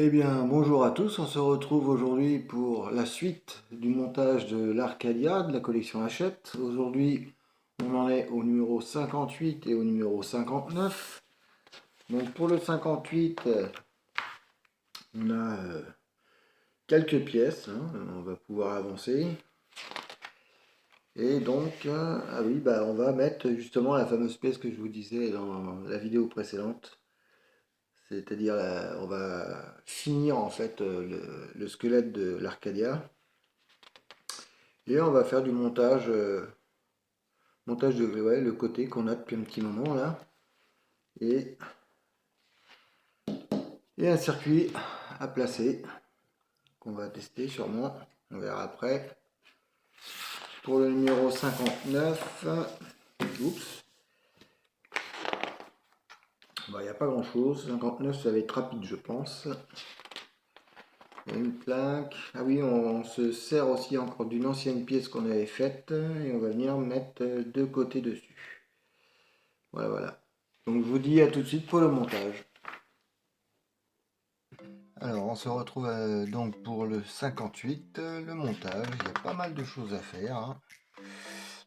Eh bien, bonjour à tous, on se retrouve aujourd'hui pour la suite du montage de l'Arcadia de la collection Hachette. Aujourd'hui, on en est au numéro 58 et au numéro 59. Donc pour le 58, on a quelques pièces, hein, on va pouvoir avancer. Et donc, ah oui, on va mettre justement la fameuse pièce que je vous disais dans la vidéo précédente. C'est-à-dire, on va finir en fait le squelette de l'Arcadia. Et on va faire du montage, montage de ouais, le côté qu'on a depuis un petit moment là. Et, et un circuit à placer qu'on va tester sûrement. On verra après. Pour le numéro 59, oups, il n'y a pas grand chose. 59, ça va être rapide, je pense. Il y a une plaque. Ah oui, on se sert aussi encore d'une ancienne pièce qu'on avait faite et on va venir mettre deux côtés dessus. Voilà, voilà. Donc je vous dis à tout de suite pour le montage. Alors on se retrouve donc pour le 58, le montage. Il y a pas mal de choses à faire, hein.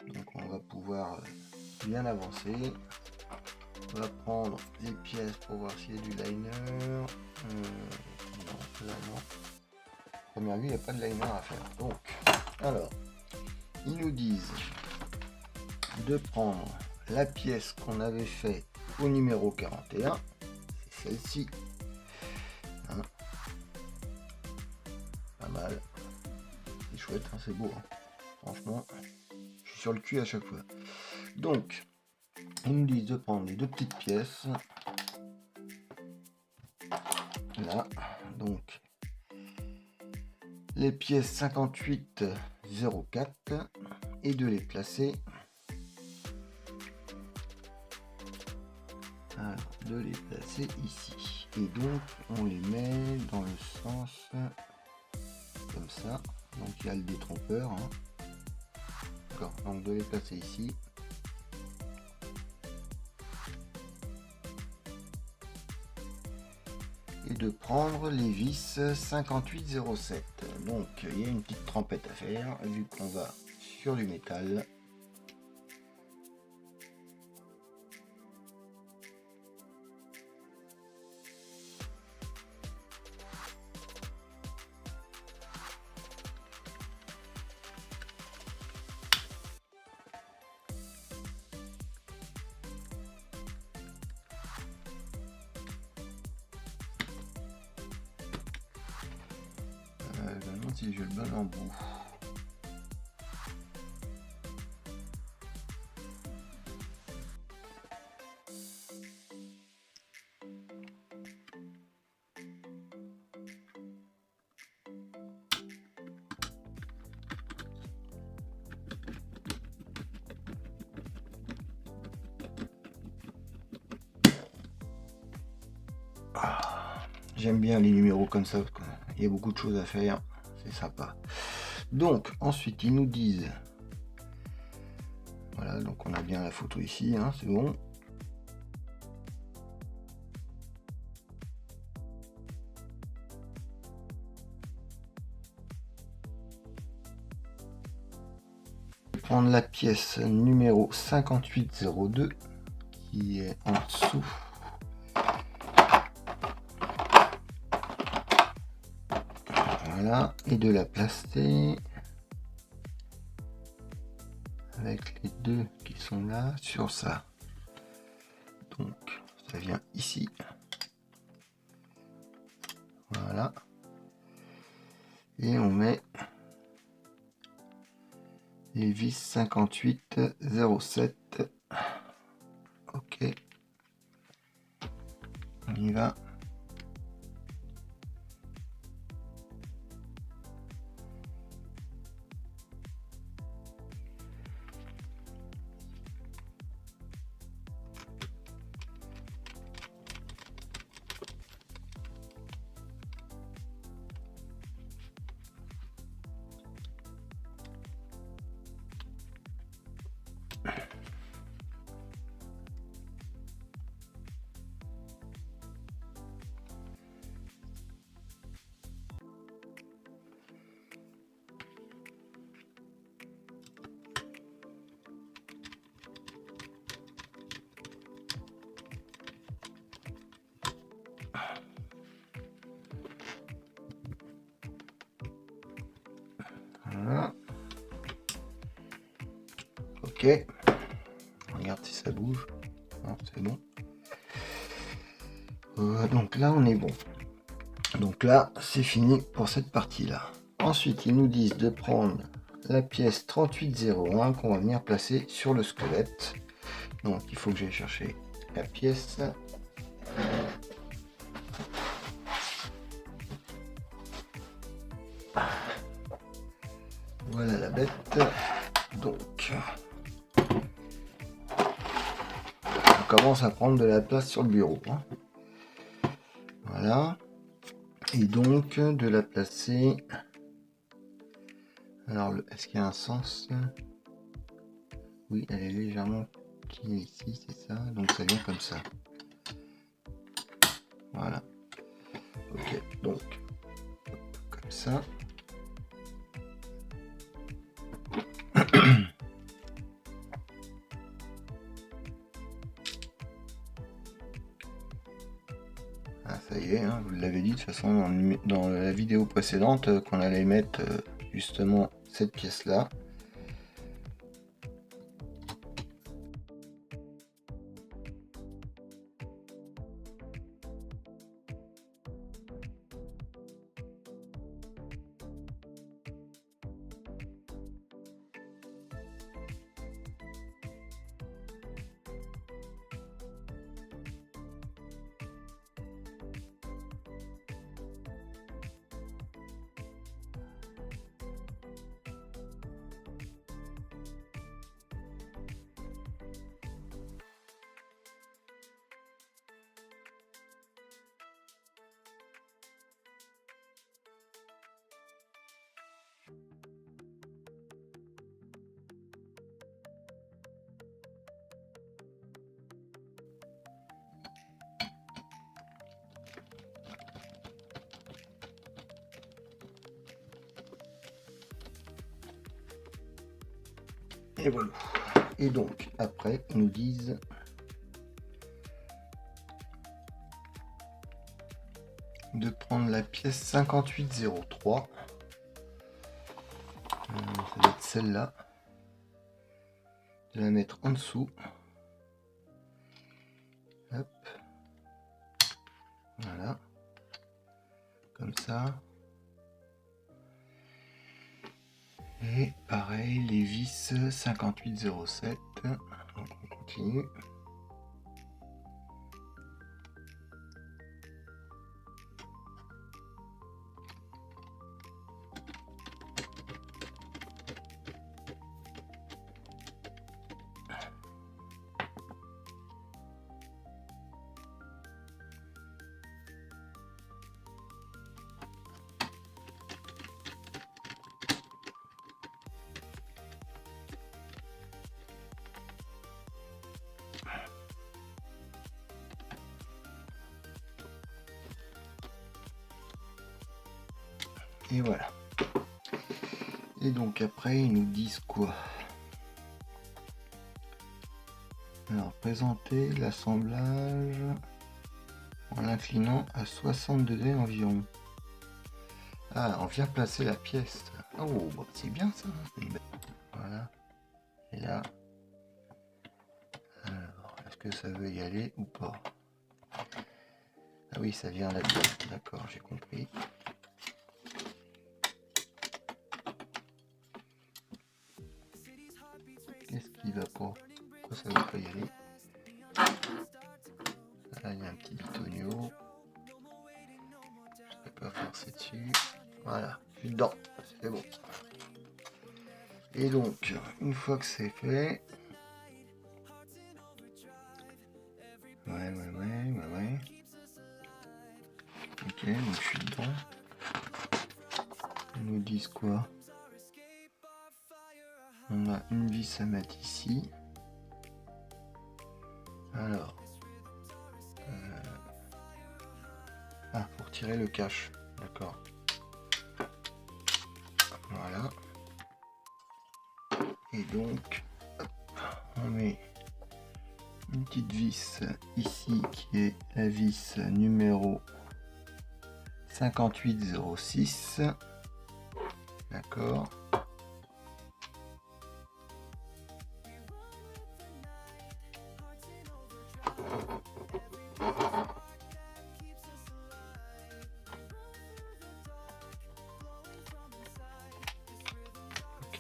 Donc on va pouvoir bien avancer. On va prendre des pièces pour voir s'il y a du liner. Non, là non. Première vue, il n'y a pas de liner à faire. Donc, alors, ils nous disent de prendre la pièce qu'on avait fait au numéro 41. C'est celle-ci. Hein. Pas mal. C'est chouette, hein, c'est beau. Hein. Franchement, je suis sur le cul à chaque fois. Donc, ils nous disent de prendre les deux petites pièces. Là, donc, les pièces 5804 et de les placer. Alors, de les placer ici. Et donc, on les met dans le sens comme ça. Donc, il y a le détrompeur. Hein. D'accord, donc de les placer ici. Et de prendre les vis 5807. Donc il y a une petite trempette à faire vu qu'on va sur du métal. Je me demande si j'ai le bon embout. J'aime bien les numéros comme ça parce qu'il y a beaucoup de choses à faire, c'est sympa. Donc ensuite ils nous disent, voilà, donc on a bien la photo ici, hein, c'est bon. Prendre la pièce numéro 5802 qui est en dessous. Voilà, et de la placer avec les deux qui sont là sur ça. Donc ça vient ici. Voilà. Et on met les vis 5807. Ok. On y va. Voilà. Ok. Regarde si ça bouge. Non, c'est bon. Donc là, on est bon. Donc là, c'est fini pour cette partie-là. Ensuite, ils nous disent de prendre la pièce 3801 qu'on va venir placer sur le squelette. Donc, il faut que j'aille chercher la pièce. Voilà la bête. Donc, on commence à prendre de la place sur le bureau. Hein. Voilà. Et donc, de la placer... Alors, est-ce qu'il y a un sens? Oui, elle est légèrement pliée ici, c'est ça. Donc, ça vient comme ça. Voilà. Ok, donc, comme ça. Ah, ça y est, hein, je vous l'avais dit de toute façon dans la vidéo précédente qu'on allait mettre justement cette pièce-là. Et voilà. Et donc, après, ils nous disent de prendre la pièce 5803. Ça va être celle-là. De la mettre en dessous. Hop. Voilà. Comme ça. Et pareil, les vis 5807. Donc on continue. Et voilà. Et donc après, ils nous disent quoi? Alors, présenter l'assemblage en l'inclinant à 60 degrés environ. Ah, on vient placer la pièce. Oh, bah, c'est bien ça. Voilà. Et là. Alors, est-ce que ça veut y aller ou pas? Ah oui, ça vient là-dedans. D'accord, j'ai compris. Qu'est-ce qui va pas? Pourquoi ça ne veut pas y aller? Là, il y a un petit bitonio. Je ne peux pas forcer dessus. Voilà, je suis dedans. C'est bon. Et donc, une fois que c'est fait... Ouais. Ok, donc je suis dedans. Ils nous disent quoi? On a une vis à mettre ici. Alors. Ah, pour retirer le cache. D'accord. Voilà. Et donc, hop, on met une petite vis ici qui est la vis numéro 5806. D'accord.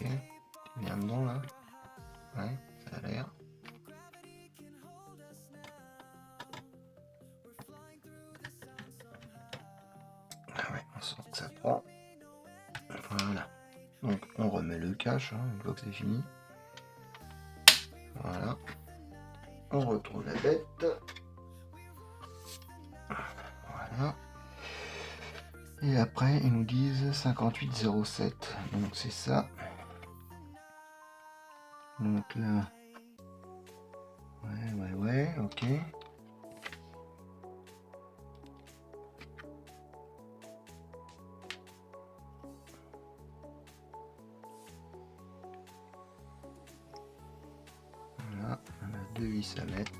Ok, bien dedans là. Ouais, ça a l'air. Ah ouais, on sent que ça prend. Voilà. Donc on remet le cache, hein, une fois que c'est fini. Voilà. On retrouve la bête. Voilà. Et après, ils nous disent 5807. Donc c'est ça. Donc là. Ouais, ok. Voilà, on a 2 vis à mettre.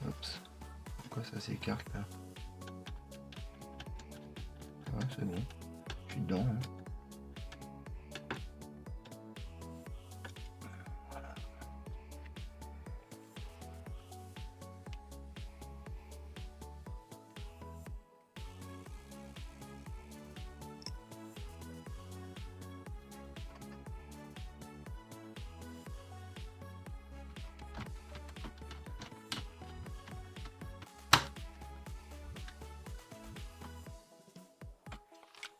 Oups, pourquoi ça s'écarte là? Ouais, c'est bon, je suis dedans. Hein.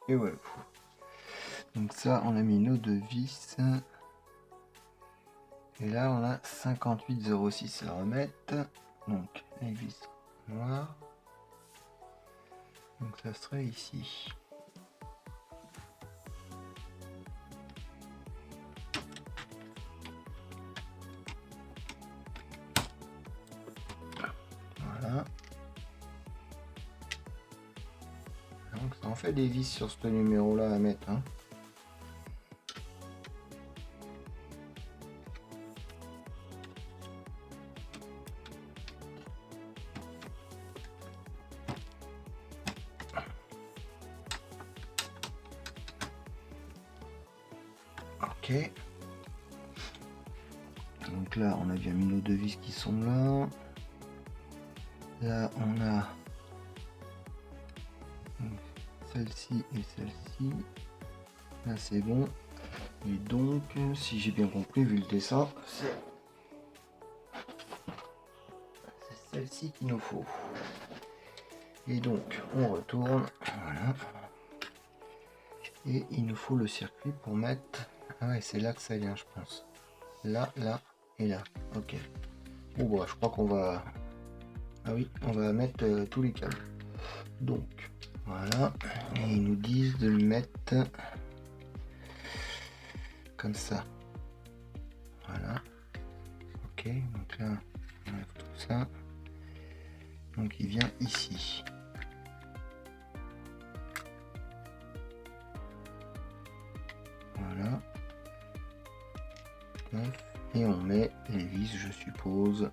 Et voilà. Donc ça, on a mis nos 2 vis. Et là, on a 5806 à remettre. Donc, les vis noires. Donc ça serait ici. Voilà. Donc ça en fait des vis sur ce numéro là à mettre. Hein. Ok. Donc là, on a bien mis nos 2 vis qui sont là. Là, on a celle-ci et celle-ci. Là, c'est bon. Et donc, si j'ai bien compris, vu le dessin, c'est celle-ci qu'il nous faut. Et donc, on retourne. Voilà. Et il nous faut le circuit pour mettre... Ah ouais, c'est là que ça vient, je pense. Là, là et là. Ok. Bon, bah, je crois qu'on va... Ah oui, on va mettre tous les câbles. Donc, voilà. Et ils nous disent de le mettre comme ça. Voilà. Ok, donc là, on enlève tout ça. Donc, il vient ici. Voilà. Et on met les vis, je suppose.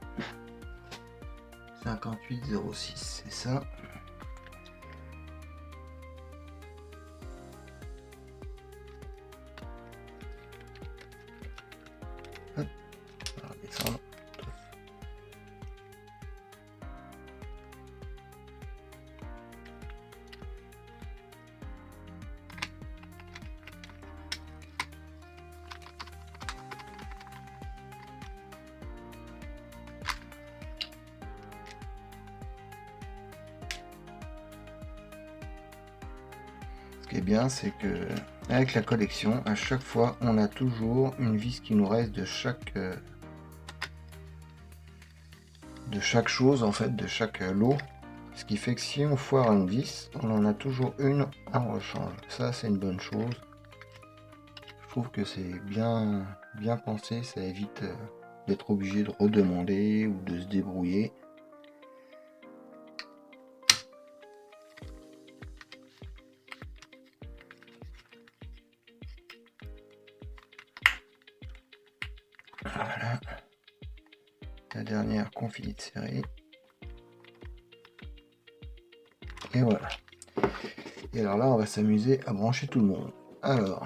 5806, c'est ça. Hop, on va descendre. Ce qui est bien, c'est que avec la collection, à chaque fois, on a toujours une vis qui nous reste de chaque chose, en fait, de chaque lot. Ce qui fait que si on foire une vis, on en a toujours une en rechange. Ça, c'est une bonne chose. Je trouve que c'est bien pensé, ça évite d'être obligé de redemander ou de se débrouiller. Voilà. La dernière qu'on finit de serrer. Et voilà. Et alors là, on va s'amuser à brancher tout le monde. Alors,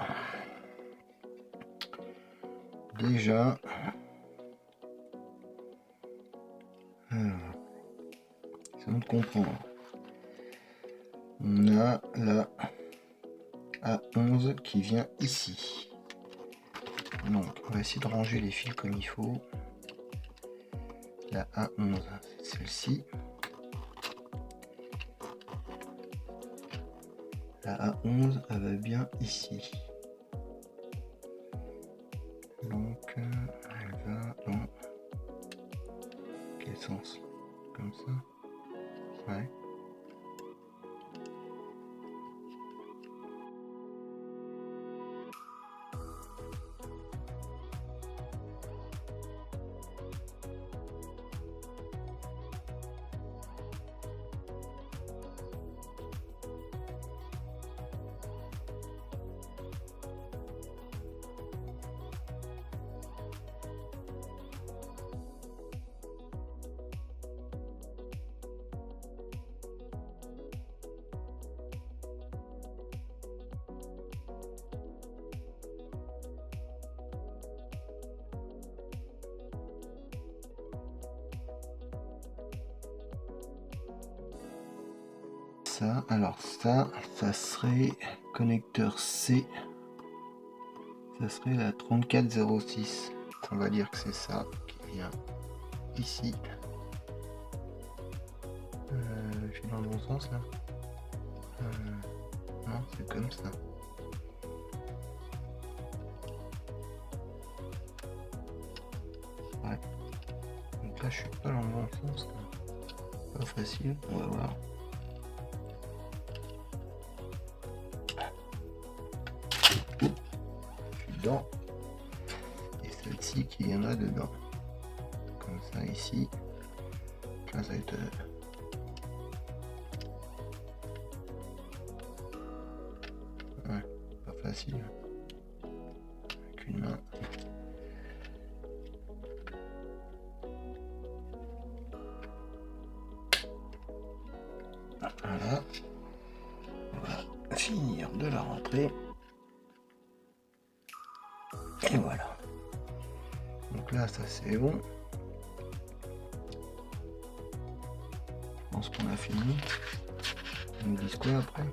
déjà, comprendre. On a la A11 qui vient ici. Donc on va essayer de ranger les fils comme il faut. La A11, c'est celle-ci. La A11, elle va bien ici. Donc elle va dans quel sens? Comme ça? Ouais. Ça, alors ça serait connecteur C, ça serait la 3406, on va dire que c'est ça qui vient ici. Je suis dans le bon sens là. Non, c'est comme ça. Ouais. Donc là je suis pas dans le bon sens là. Pas facile, on va voir. Dedans et celle-ci qui viendra dedans comme ça ici. Là ça va être ouais, pas facile avec une main. Voilà, on va finir de la rentrer. Et voilà. Donc là, ça c'est bon. Je pense qu'on a fini. Ils nous disent quoi après?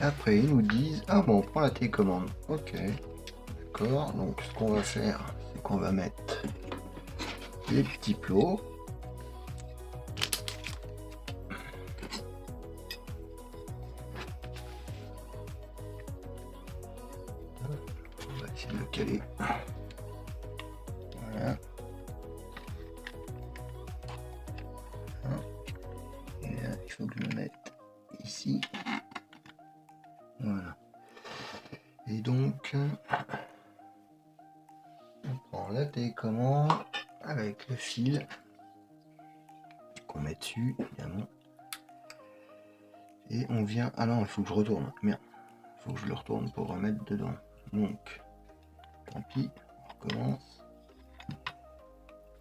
Après, ils nous disent ah bon, on prend la télécommande. Ok, d'accord. Donc ce qu'on va faire, c'est qu'on va mettre les petits plots. On va essayer de le caler. Voilà. Et là, il faut que je le mette ici. Voilà. Et donc, on prend la télécommande avec le fil qu'on met dessus, évidemment. Et on vient... Ah non, il faut que je retourne. Merde. Il faut que je le retourne pour remettre dedans. Donc, tant pis, on recommence.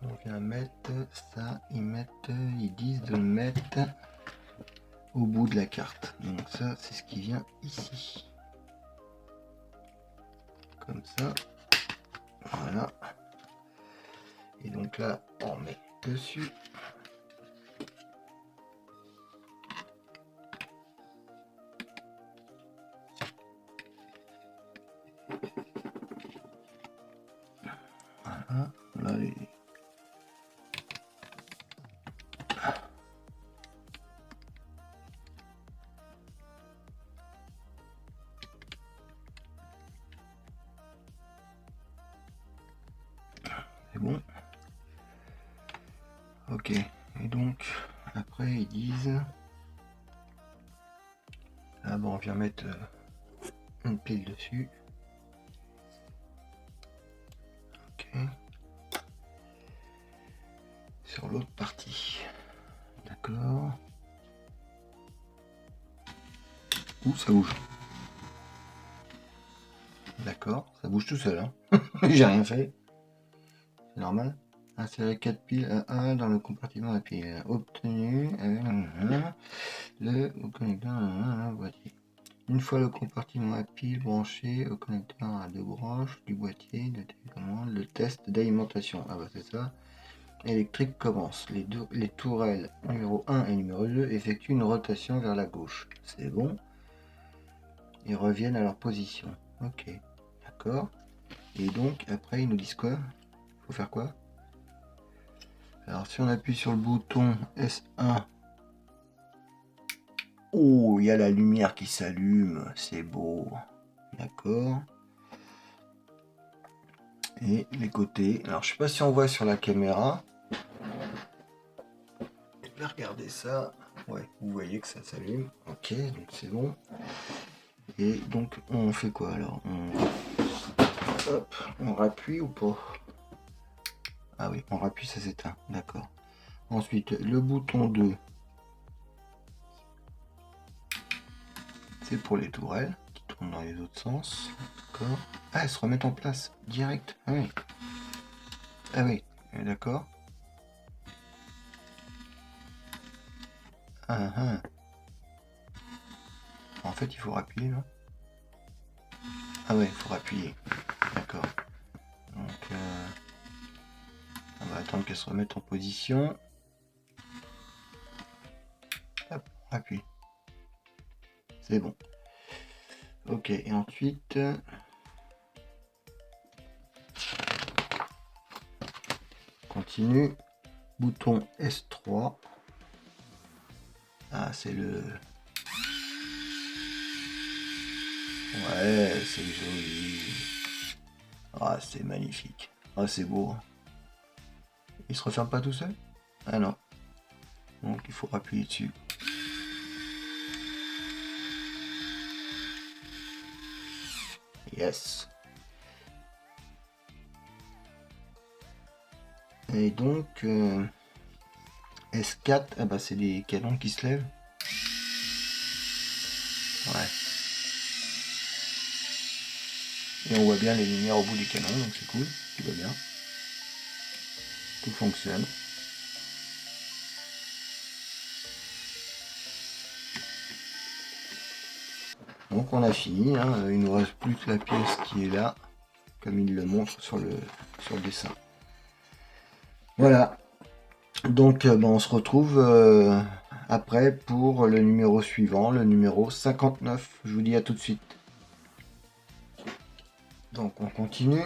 On vient mettre ça, ils disent de le mettre au bout de la carte. Donc ça, c'est ce qui vient ici. Comme ça. Voilà. Et donc là, on met dessus. Voilà. Là, c'est bon. Ok. Et donc, après, ils disent... Ah bon, on vient mettre une pile dessus. Ok. Sur l'autre partie. D'accord. Ouh, ça bouge. D'accord, ça bouge tout seul. Hein. J'ai rien fait. C'est normal. Insérer 4 piles à 1 dans le compartiment à piles. Obtenu avec le connecteur boîtier. Une fois le compartiment à piles branché au connecteur à deux branches du boîtier de télécommande, le test d'alimentation. Ah bah c'est ça. électrique commence. Les tourelles numéro 1 et numéro 2 effectuent une rotation vers la gauche. C'est bon. Ils reviennent à leur position. Ok, d'accord. Et donc, après, ils nous disent quoi? Faut faire quoi? Alors, si on appuie sur le bouton S1, oh, il y a la lumière qui s'allume. C'est beau. D'accord. Et les côtés. Alors, je sais pas si on voit sur la caméra. Je vais regarder ça. Ouais, vous voyez que ça s'allume. Ok, donc c'est bon. Et donc, on fait quoi alors? Hop, on rappuie ou pas? Ah oui, on rappuie, ça s'éteint. D'accord. Ensuite, le bouton 2, c'est pour les tourelles qui tournent dans les autres sens. D'accord. Ah, elles se remettent en place direct. Ah oui. Ah oui, d'accord. Ah, ah. En fait, il faut appuyer, non? Ah ouais, il faut appuyer. D'accord. Donc, on va attendre qu'elles se remettent en position. Hop, appuie. C'est bon. Ok, et ensuite... continue. Bouton S3. Ah, c'est le... Ouais, c'est joli. Ah, c'est magnifique. Ah, c'est beau. Il se referme pas tout seul? Ah non. Donc, il faut appuyer dessus. Yes. Et donc, S4, ah bah c'est les canons qui se lèvent. Ouais. Et on voit bien les lumières au bout du canon, donc c'est cool, tout va bien. Tout fonctionne. Donc on a fini, hein. Il nous reste plus que la pièce qui est là, comme il le montre sur le dessin. Voilà. Donc on se retrouve après pour le numéro suivant, le numéro 59. Je vous dis à tout de suite. Donc on continue.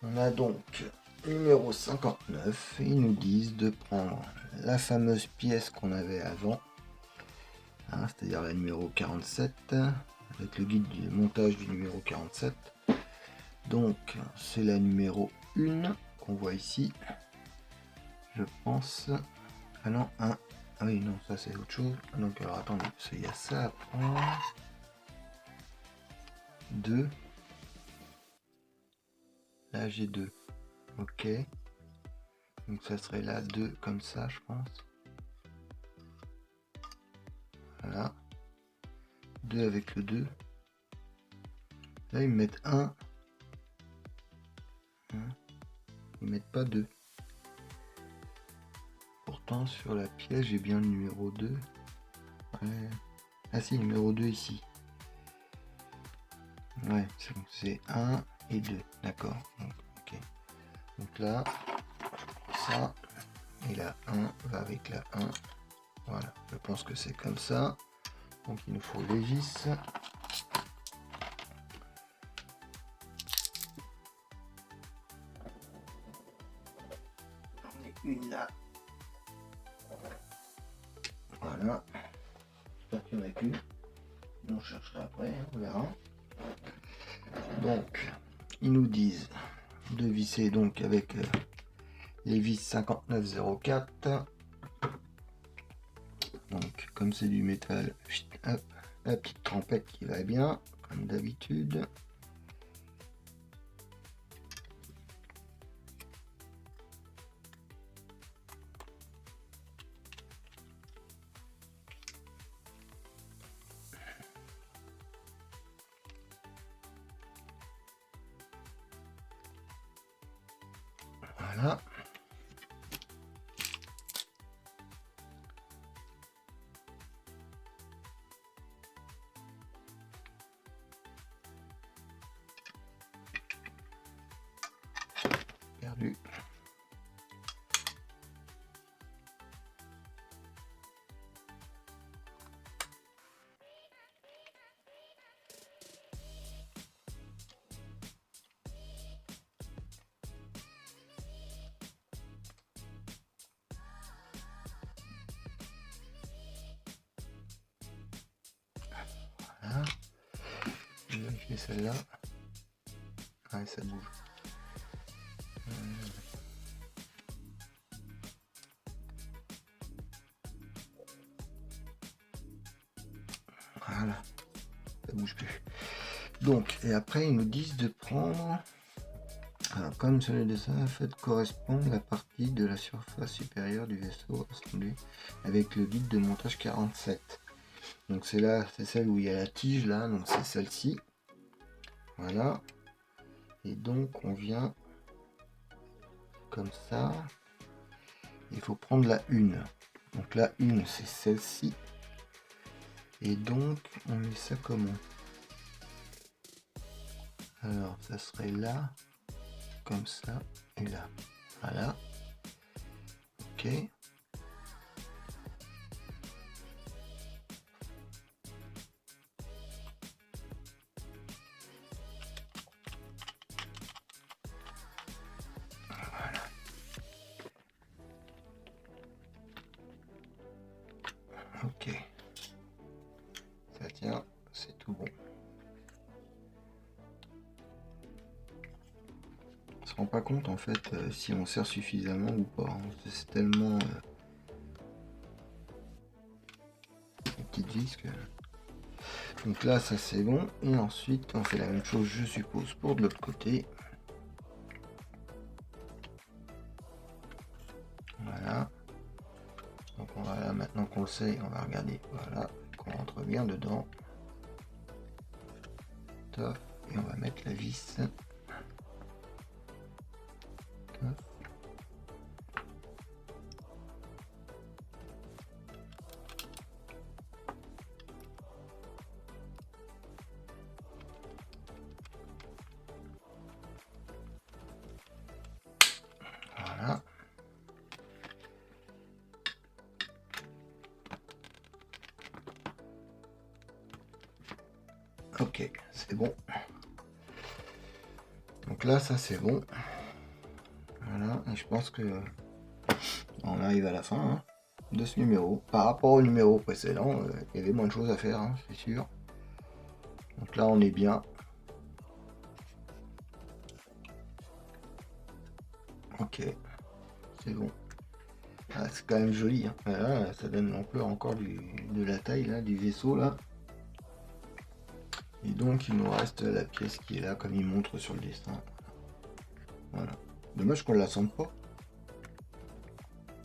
On a donc numéro 59. Ils nous disent de prendre la fameuse pièce qu'on avait avant, hein, c'est-à-dire la numéro 47, avec le guide du montage du numéro 47. Donc c'est la numéro 1 qu'on voit ici. Je pense. Ah non, ah oui, non, ça c'est autre chose. Donc alors attendez, parce qu'il y a ça à prendre. 2. Là j'ai 2. Ok. Donc ça serait là 2 comme ça, je pense. Voilà. 2 avec le 2. Là ils me mettent 1. Ils mettent pas 2. Pourtant sur la pièce j'ai bien le numéro 2. Ouais. Ah si, numéro 2 ici. Ouais, c'est 1 et 2. D'accord. Ok. Donc là, ça. Et la 1 va avec la 1. Voilà, je pense que c'est comme ça. Donc il nous faut les vis. J'en ai une là. Voilà. J'espère qu'il n'y en a qu'une. On cherchera après, on verra. Donc, ils nous disent de visser donc avec les vis 5904. Donc, comme c'est du métal, hop, la petite trempette qui va bien, comme d'habitude. Voilà. Perdu. vérifier celle-là. Ouais, ça bouge. Voilà, ça bouge plus. Donc, et après ils nous disent de prendre, alors, comme sur le dessin, faites correspondre la partie de la surface supérieure du vaisseau assemblé avec le guide de montage 47. Donc c'est là, c'est celle où il y a la tige là, donc c'est celle-ci. Voilà. Et donc on vient comme ça. Il faut prendre la une. Donc la une c'est celle-ci. Et donc on met ça comment? Alors ça serait là, comme ça, et là. Voilà. Ok. Ok, ça tient, c'est tout bon. On se rend pas compte en fait si on serre suffisamment ou pas. Hein. C'est tellement des petites vis que... Donc là ça c'est bon. Et ensuite on fait la même chose je suppose pour de l'autre côté. Voilà. Donc on va là, maintenant qu'on le sait, on va regarder. Voilà, qu'on rentre bien dedans. Top. Et on va mettre la vis. Top. Voilà. Ok, c'est bon. Donc là, ça c'est bon. Voilà, et je pense que on arrive à la fin hein, de ce numéro. Par rapport au numéro précédent, il y avait moins de choses à faire, hein, c'est sûr. Donc là, on est bien. Ok, c'est bon. Ah, c'est quand même joli. Hein. Voilà, ça donne l'ampleur encore de la taille là, du vaisseau là. Et donc il nous reste la pièce qui est là, comme il montre sur le dessin. Voilà. Dommage qu'on ne la sente pas.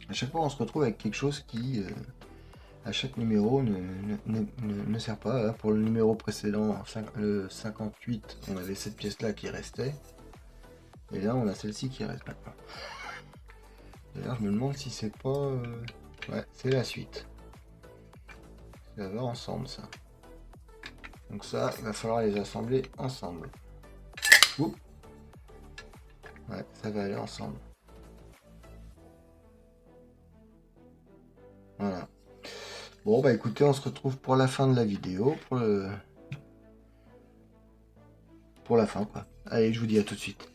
À chaque fois, on se retrouve avec quelque chose qui, à chaque numéro, ne sert pas. Là, pour le numéro précédent, le 58, on avait cette pièce-là qui restait. Et là, on a celle-ci qui reste maintenant. D'ailleurs, je me demande si c'est pas... Ouais, c'est la suite. Ça va ensemble, ça. Donc ça, il va falloir les assembler ensemble. Oups. Ouais, ça va aller ensemble. Voilà. Bon, bah écoutez, on se retrouve pour la fin de la vidéo, pour la fin, quoi. Allez, je vous dis à tout de suite.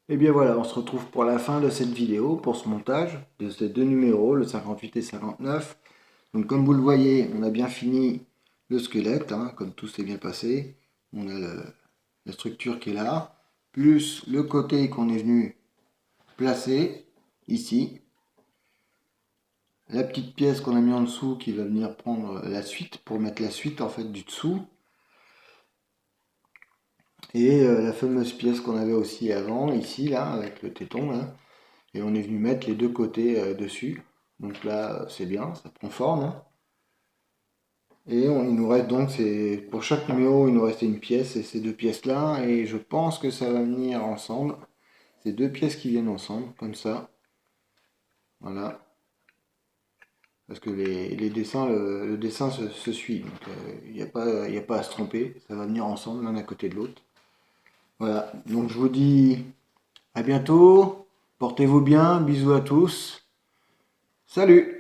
Et bien voilà, on se retrouve pour la fin de cette vidéo, pour ce montage de ces deux numéros, le 58 et 59. Donc comme vous le voyez, on a bien fini le squelette, hein, comme tout s'est bien passé. On a la structure qui est là, plus le côté qu'on est venu placer, ici. La petite pièce qu'on a mis en dessous qui va venir prendre la suite, pour mettre la suite en fait du dessous. Et la fameuse pièce qu'on avait aussi avant, ici, là, avec le téton, là. Et on est venu mettre les deux côtés dessus. Donc là, c'est bien, ça prend forme. Hein. Et il nous reste donc, pour chaque numéro, il nous restait une pièce, et ces deux pièces-là. Et je pense que ça va venir ensemble. Ces deux pièces qui viennent ensemble, comme ça. Voilà. Parce que les dessins, le dessin se suit. Donc il n'y a pas à se tromper. Ça va venir ensemble, l'un à côté de l'autre. Voilà. Donc je vous dis à bientôt. Portez-vous bien. Bisous à tous. Salut!